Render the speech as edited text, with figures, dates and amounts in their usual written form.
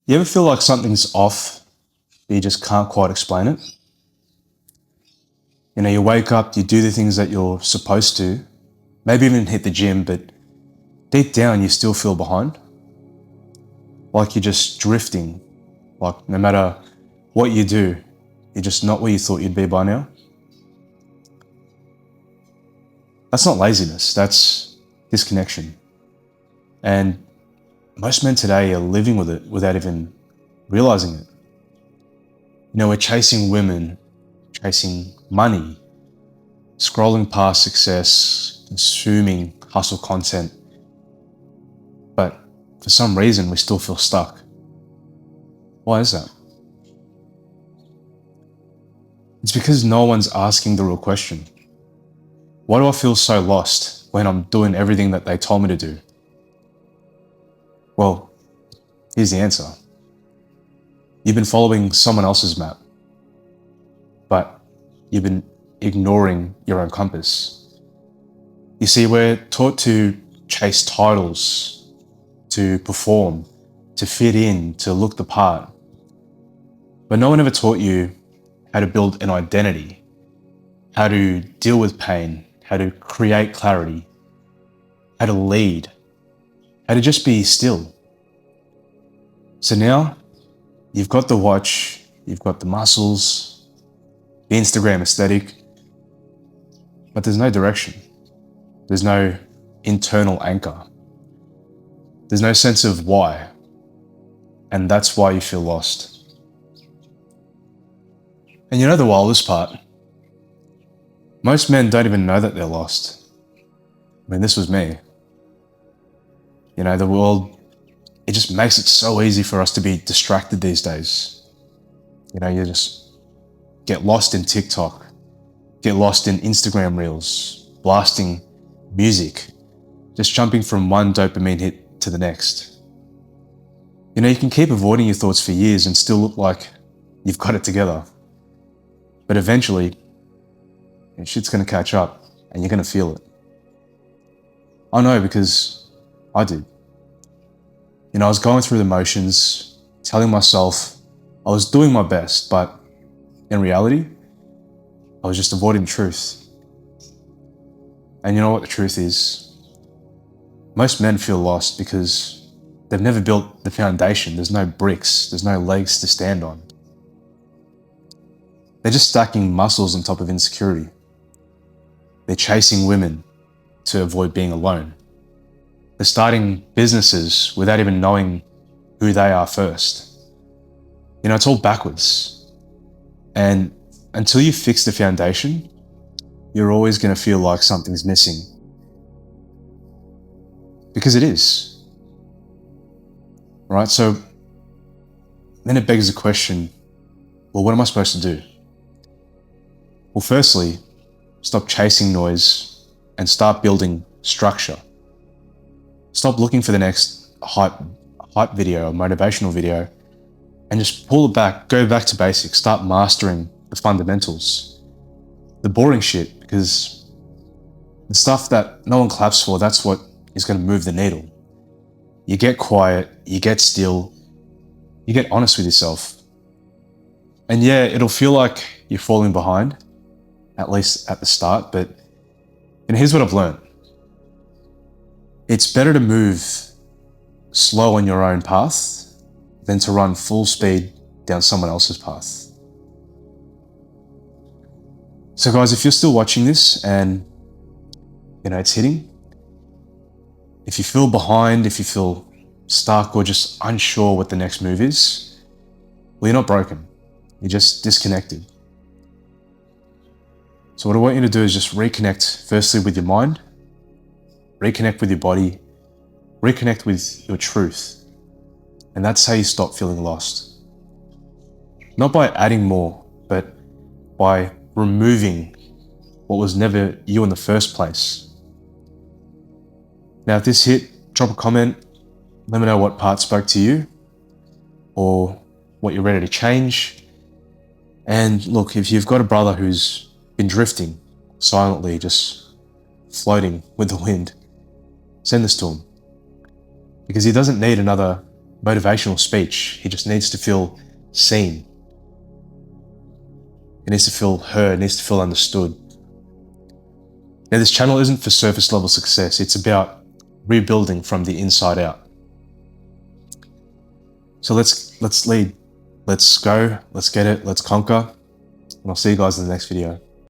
You ever feel like something's off, but you just can't quite explain it? You wake up, you do the things that you're supposed to, maybe even hit the gym, but deep down you still feel behind. Like you're just drifting. Like no matter what you do, you're just not where you thought you'd be by now. That's not laziness, that's disconnection. And most men today are living with it without even realizing it. We're chasing women, chasing money, scrolling past success, consuming hustle content. But for some reason, we still feel stuck. Why is that? It's because no one's asking the real question. Why do I feel so lost when I'm doing everything that they told me to do? Well, here's the answer. You've been following someone else's map, but you've been ignoring your own compass. You see, we're taught to chase titles, to perform, to fit in, to look the part. But no one ever taught you how to build an identity, how to deal with pain, how to create clarity, how to lead, how to just be still. So now you've got the watch, you've got the muscles, the Instagram aesthetic, but there's no direction. There's no internal anchor. There's no sense of why. And that's why you feel lost. And you know the wildest part? Most men don't even know that they're lost. I mean, this was me. The world, it just makes it so easy for us to be distracted these days. You just get lost in TikTok, get lost in Instagram reels, blasting music, just jumping from one dopamine hit to the next. You can keep avoiding your thoughts for years and still look like you've got it together. But eventually, shit's gonna catch up and you're gonna feel it. I know because I did. I was going through the motions, telling myself I was doing my best, but in reality, I was just avoiding the truth. And you know what the truth is? Most men feel lost because they've never built the foundation. There's no bricks, there's no legs to stand on. They're just stacking muscles on top of insecurity. They're chasing women to avoid being alone. They're starting businesses without even knowing who they are first. It's all backwards. And until you fix the foundation, you're always going to feel like something's missing. Because it is. Right? So then it begs the question, well, what am I supposed to do? Well, firstly, stop chasing noise and start building structure. Stop looking for the next hype video or motivational video and just pull it back, go back to basics, start mastering the fundamentals. The boring shit, because the stuff that no one claps for, that's what is going to move the needle. You get quiet, you get still, you get honest with yourself. And yeah, it'll feel like you're falling behind, at least at the start, but here's what I've learned. It's better to move slow on your own path than to run full speed down someone else's path. So guys, if you're still watching this and it's hitting, if you feel behind, if you feel stuck or just unsure what the next move is, well, you're not broken. You're just disconnected. So what I want you to do is just reconnect firstly with your mind, reconnect with your body, reconnect with your truth. And that's how you stop feeling lost. Not by adding more, but by removing what was never you in the first place. Now, if this hit, drop a comment. Let me know what part spoke to you or what you're ready to change. And look, if you've got a brother who's been drifting silently, just floating with the wind, send this to him. Because he doesn't need another motivational speech. He just needs to feel seen. He needs to feel heard, needs to feel understood. Now, this channel isn't for surface level success. It's about rebuilding from the inside out. So let's lead. Let's go. Let's get it. Let's conquer. And I'll see you guys in the next video.